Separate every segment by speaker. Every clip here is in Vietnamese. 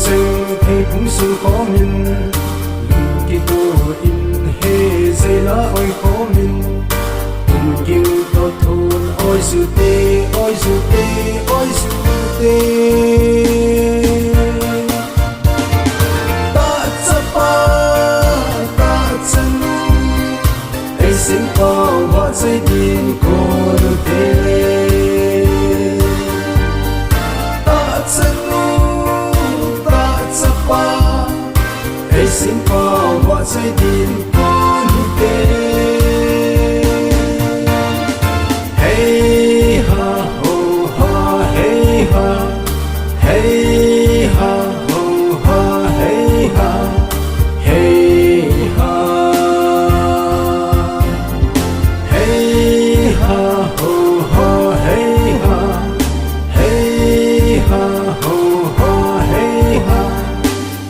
Speaker 1: chừng thì cũng sự khó mình lùn kỳ tô in hê dây lá ôi khó mình cùng kiêu tô thôn ôi dù tê ôi dù tê ôi dù tê ta chapa ta chân ai sinh có hoa dây điên cô đôi tê ta chân ta chapa ai sinh có hoa dây điên cô đôi tê hey ha ho ha hey ha hey ha ho ha hey ha hey ha hey ha ho ha hey ha hey ha ho ha hey ha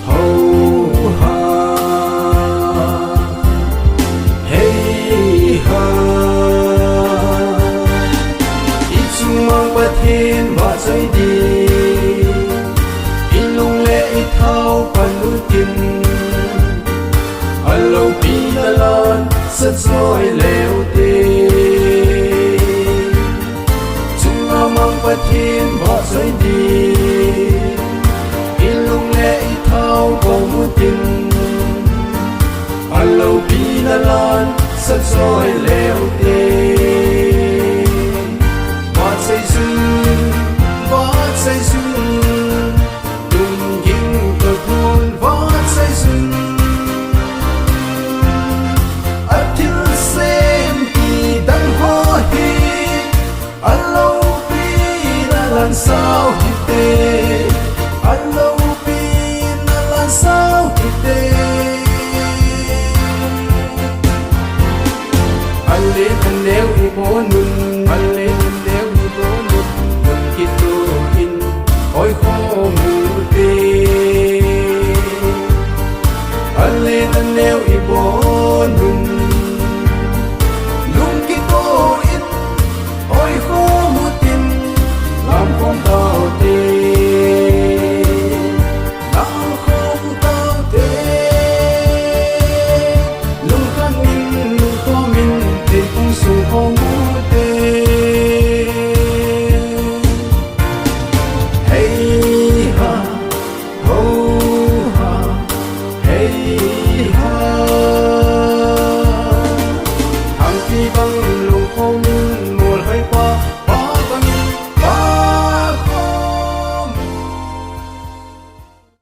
Speaker 1: ho ha hey ha mang bất thiên và giới đi in lung lệ thao và núi kim ở lâu bi đã lan rất rồi leo tê chúng ta mang bất thiên và giới đi in lung lệ thao và núi kim ở lâu bi đã lan rất rồi leo tê say duyên đừng kinh cờ thôn võ say duyên ở thiếu xem kỳ đăng hoa hi ở lâu bi là làm sao thì tê ở lâu bi là làm sao thì tê anh lên anh đeo đi bố nương anh lên anh đeo đi bố nương đừng kịp ôi khó mù tê anh lên anh neo y bố